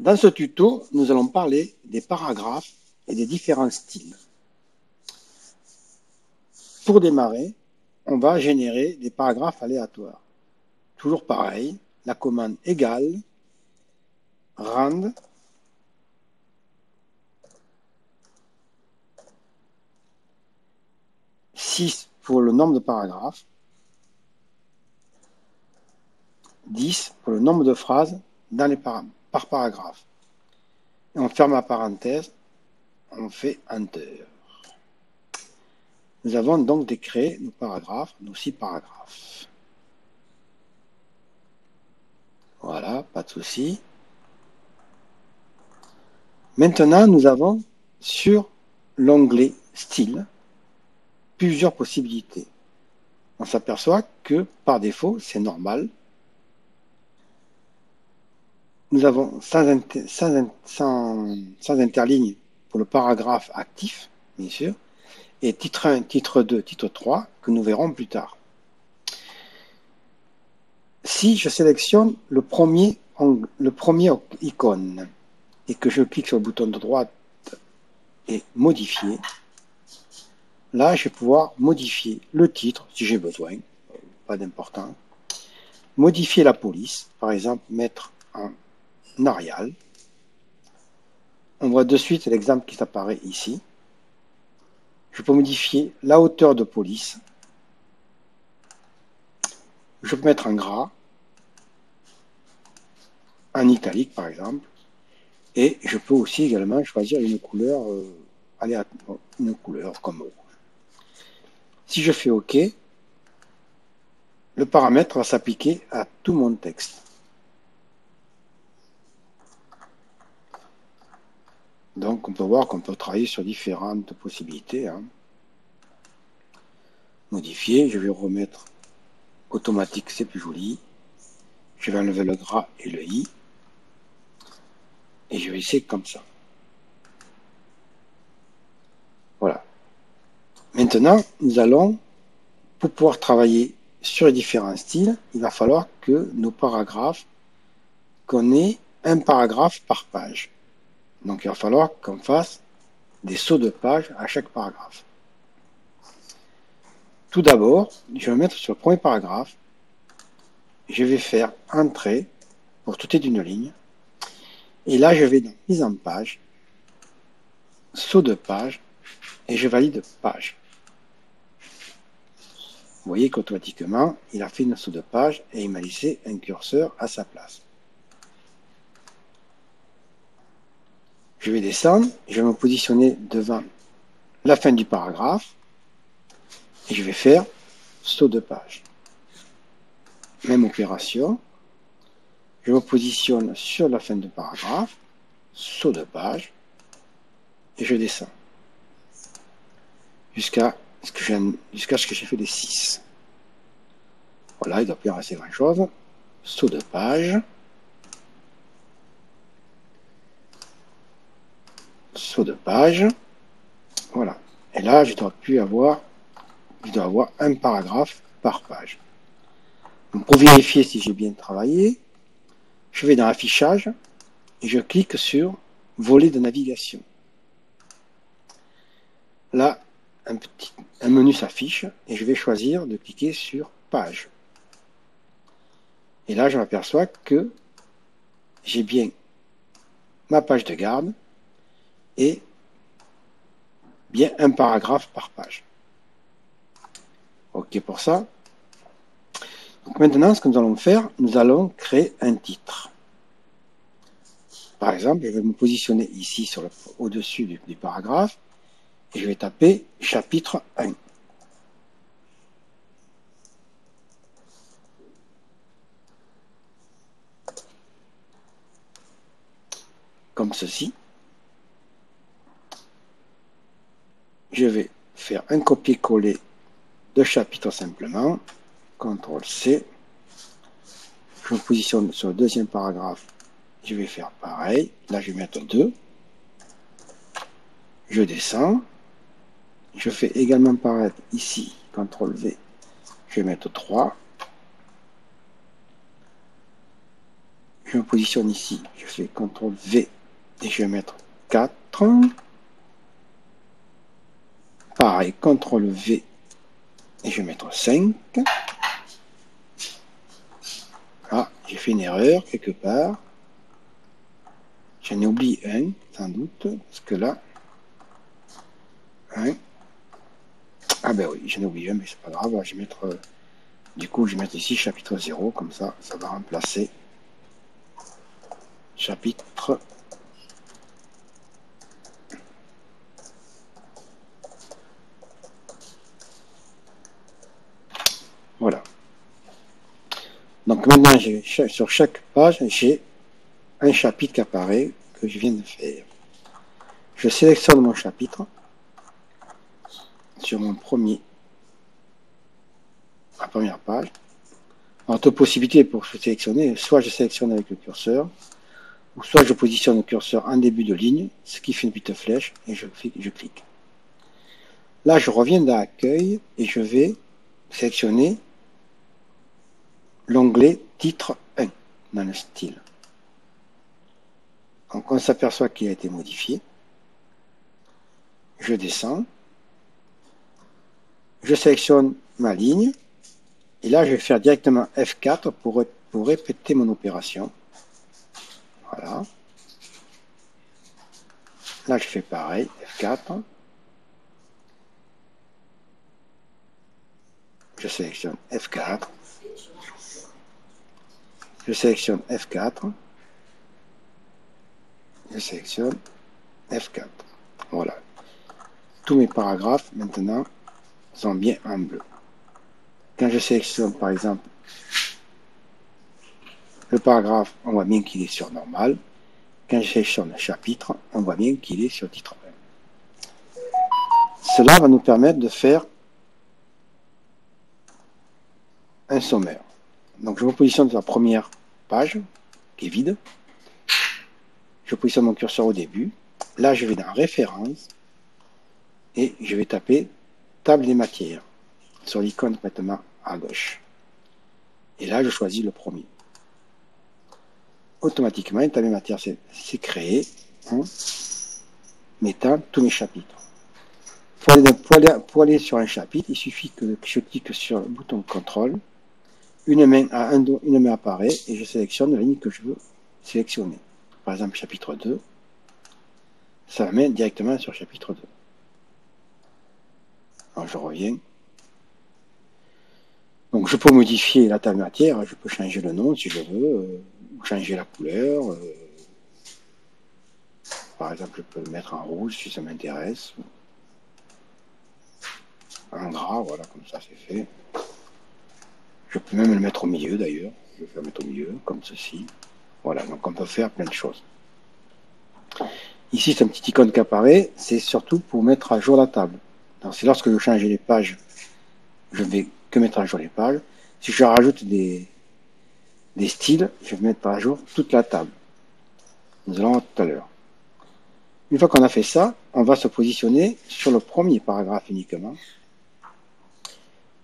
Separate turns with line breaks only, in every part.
Dans ce tuto, nous allons parler des paragraphes et des différents styles. Pour démarrer, on va générer des paragraphes aléatoires. Toujours pareil, la commande égale rand (6) pour le nombre de paragraphes, 10 pour le nombre de phrases dans les par paragraphe. Et on ferme la parenthèse, on fait Enter. Nous avons donc décréé nos paragraphes, nos 6 paragraphes. Voilà, pas de souci. Maintenant, nous avons sur l'onglet Style plusieurs possibilités. On s'aperçoit que par défaut, c'est normal. Nous avons sans interligne pour le paragraphe actif, bien sûr, et titre 1, titre 2, titre 3, que nous verrons plus tard. Si je sélectionne le premier icône et que je clique sur le bouton de droite et modifier, là, je vais pouvoir modifier le titre si j'ai besoin, pas d'important. Modifier la police, par exemple, mettre en Arial. On voit de suite l'exemple qui apparaît ici. Je peux modifier la hauteur de police. Je peux mettre en gras, en italique par exemple. Et je peux aussi également choisir une couleur, une couleur comme rouge. Si je fais OK, le paramètre va s'appliquer à tout mon texte. Donc on peut voir qu'on peut travailler sur différentes possibilités. Modifier, je vais remettre automatique, c'est plus joli. Je vais enlever le gras et le i. Et je vais essayer comme ça. Voilà. Maintenant, nous allons, pour pouvoir travailler sur les différents styles, il va falloir que nos paragraphes, qu'on ait un paragraphe par page. Donc il va falloir qu'on fasse des sauts de page à chaque paragraphe. Tout d'abord, je vais me mettre sur le premier paragraphe. Je vais faire Entrée pour tout est d'une ligne. Et là, je vais dans Mise en page, Saut de page, et je valide page. Vous voyez qu'automatiquement, il a fait une saut de page et il m'a laissé un curseur à sa place. Je vais descendre, je vais me positionner devant la fin du paragraphe et je vais faire saut de page. Même opération. Je me positionne sur la fin du paragraphe, saut de page et je descends jusqu'à ce que j'ai fait les 6. Voilà, il doit plus rester grand chose. Saut de page. Saut de page. Voilà. Et là, je dois avoir un paragraphe par page. Donc, pour vérifier si j'ai bien travaillé, je vais dans Affichage et je clique sur Volet de navigation. Là, un menu s'affiche et je vais choisir de cliquer sur Page. Et là, je m'aperçois que j'ai bien ma page de garde et bien un paragraphe par page. OK pour ça. Donc maintenant, ce que nous allons faire, nous allons créer un titre. Par exemple, je vais me positionner ici au-dessus du paragraphe et je vais taper chapitre 1. Comme ceci. Je vais faire un copier-coller de chapitre simplement. CTRL-C. Je me positionne sur le deuxième paragraphe. Je vais faire pareil. Là, je vais mettre 2. Je descends. Je fais également apparaître ici, CTRL-V. Je vais mettre 3. Je me positionne ici, je fais CTRL V et je vais mettre 4. Pareil, CTRL V et je vais mettre 5. Ah, j'ai fait une erreur quelque part. J'en ai oublié un, sans doute, parce que là, 1. Ah ben oui, j'en ai oublié un, mais c'est pas grave, je vais mettre, du coup, je vais mettre ici chapitre 0, comme ça va remplacer chapitre. Voilà. Donc maintenant, sur chaque page, j'ai un chapitre qui apparaît que je viens de faire. Je sélectionne mon chapitre sur mon la première page. Alors, deux possibilités pour sélectionner. Soit je sélectionne avec le curseur, ou soit je positionne le curseur en début de ligne, ce qui fait une petite flèche, et je clique. Là, je reviens dans Accueil et je vais sélectionner l'onglet Titre 1 dans le style. Donc, on s'aperçoit qu'il a été modifié. Je descends. Je sélectionne ma ligne. Et là, je vais faire directement F4 pour répéter mon opération. Voilà. Là, je fais pareil, F4. Je sélectionne F4. Je sélectionne F4. Je sélectionne F4. Voilà. Tous mes paragraphes, maintenant, sont bien en bleu. Quand je sélectionne, par exemple, le paragraphe, on voit bien qu'il est sur normal. Quand je sélectionne le chapitre, on voit bien qu'il est sur titre 1. Cela va nous permettre de faire un sommaire. Donc je me positionne sur la première page, qui est vide. Je positionne mon curseur au début. Là, je vais dans Références et je vais taper Table des matières sur l'icône maintenant à gauche. Et là, je choisis le premier. Automatiquement, une table des matières s'est créée en mettant tous mes chapitres. Pour aller sur un chapitre, il suffit que je clique sur le bouton CTRL. Une main apparaît et je sélectionne la ligne que je veux sélectionner. Par exemple, chapitre 2. Ça m'amène directement sur chapitre 2. Alors je reviens. Donc je peux modifier la table matière, je peux changer le nom si je veux, ou changer la couleur. Par exemple, je peux le mettre en rouge si ça m'intéresse. En gras, voilà, comme ça c'est fait. Je peux même le mettre au milieu d'ailleurs. Je vais le mettre au milieu, comme ceci. Voilà, donc on peut faire plein de choses. Ici, c'est un petit icône qui apparaît, c'est surtout pour mettre à jour la table. C'est lorsque je change les pages, je vais que mettre à jour les pages. Si je rajoute des styles, je vais mettre à jour toute la table. Nous allons voir tout à l'heure. Une fois qu'on a fait ça, on va se positionner sur le premier paragraphe uniquement.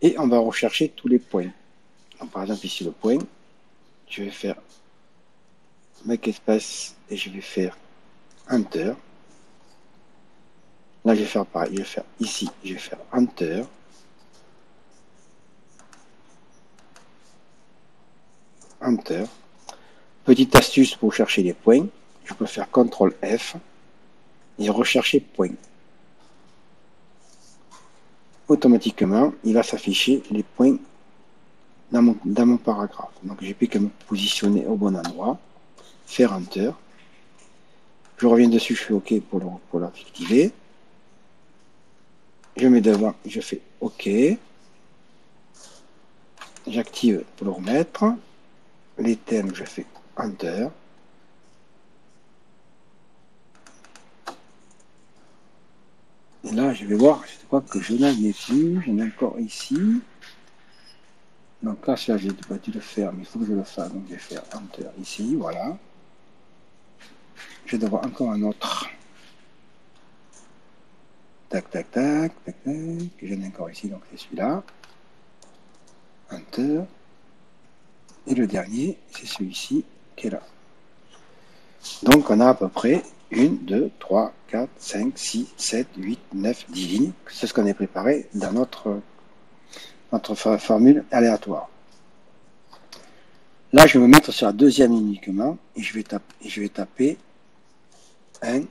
Et on va rechercher tous les points. Donc, par exemple, ici, le point. Je vais faire make espace et je vais faire Enter. Là, je vais faire pareil. Je vais faire ici, je vais faire Enter. Enter. Petite astuce pour chercher les points. Je peux faire CTRL F et rechercher point. Automatiquement, il va s'afficher les points dans mon paragraphe. Donc, j'ai plus qu'à me positionner au bon endroit, faire Enter. Je reviens dessus, je fais OK pour l'activer. Je mets devant, je fais OK. J'active pour le remettre. Les thèmes, je fais Enter. Et là, je vais voir, je crois que je n'en ai plus, j'en ai encore ici. Donc là, j'ai pas dû le faire, mais il faut que je le fasse. Donc je vais faire Enter ici, voilà. Je vais devoir encore un autre. Tac, tac, tac, tac, tac. J'en ai encore ici, donc c'est celui-là. Enter. Et le dernier, c'est celui-ci qui est là. Donc on a à peu près 1, 2, 3, 4, 5, 6, 7, 8, 9, 10 lignes. C'est ce qu'on a préparé dans notre formule aléatoire. Là, je vais me mettre sur la deuxième ligne uniquement et je vais taper 1,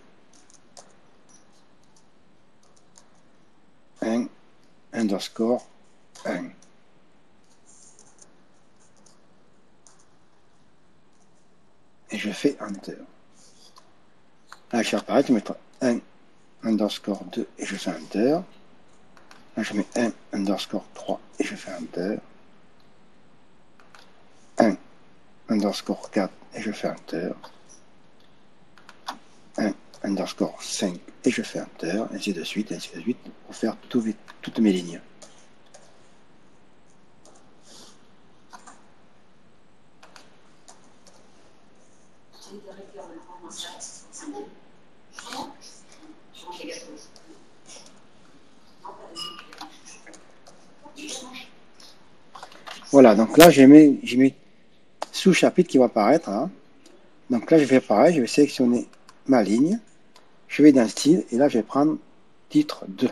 1, underscore 1. Et je fais Enter. Là, je vais apparaître, je vais mettre 1, underscore 2 et je fais Enter. Là, je mets 1, underscore 3 et je fais Enter. 1, underscore 4 et je fais Enter. 1, underscore 5 et je fais Enter, ainsi de suite, pour faire toutes mes lignes. Voilà, donc là j'ai mes sous-chapitres qui vont apparaître. Hein. Donc là je vais pareil, je vais sélectionner ma ligne, je vais dans style et là je vais prendre titre 2.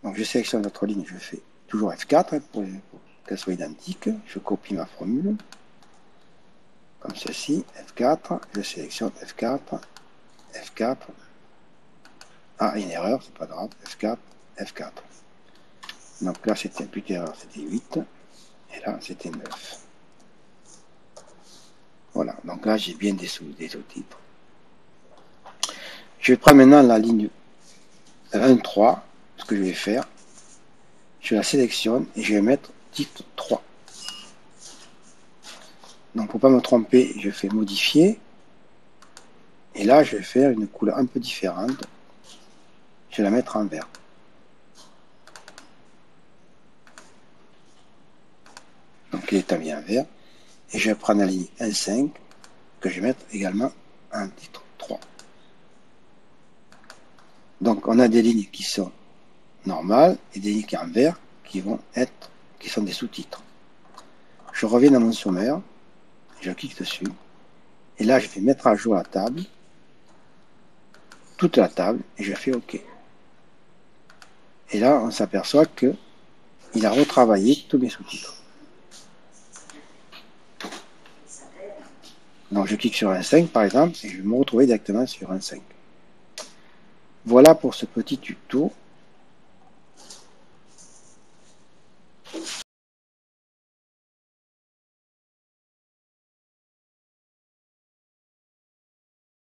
Donc je sélectionne notre ligne, je fais toujours F4 pour qu'elle soit identique. Je copie ma formule comme ceci, F4, je sélectionne F4, F4. Ah, une erreur, c'est pas grave, F4, F4. Donc là c'était une petite erreur, c'était 8 et là c'était 9. Voilà, donc là j'ai bien des sous-titres. Je vais prendre maintenant la ligne 1, 3, ce que je vais faire. Je la sélectionne et je vais mettre titre 3. Donc pour ne pas me tromper, je fais modifier. Et là, je vais faire une couleur un peu différente. Je vais la mettre en vert. Donc il est en bien vert. Et je vais prendre la ligne 1,5 que je vais mettre également en titre 3. Donc on a des lignes qui sont normales et des lignes en vert qui sont des sous-titres. Je reviens dans mon sommaire, je clique dessus, et là je vais mettre à jour la table, toute la table, et je fais OK. Et là on s'aperçoit que il a retravaillé tous mes sous-titres. Donc je clique sur un 5 par exemple, et je vais me retrouver directement sur un 5. Voilà pour ce petit tuto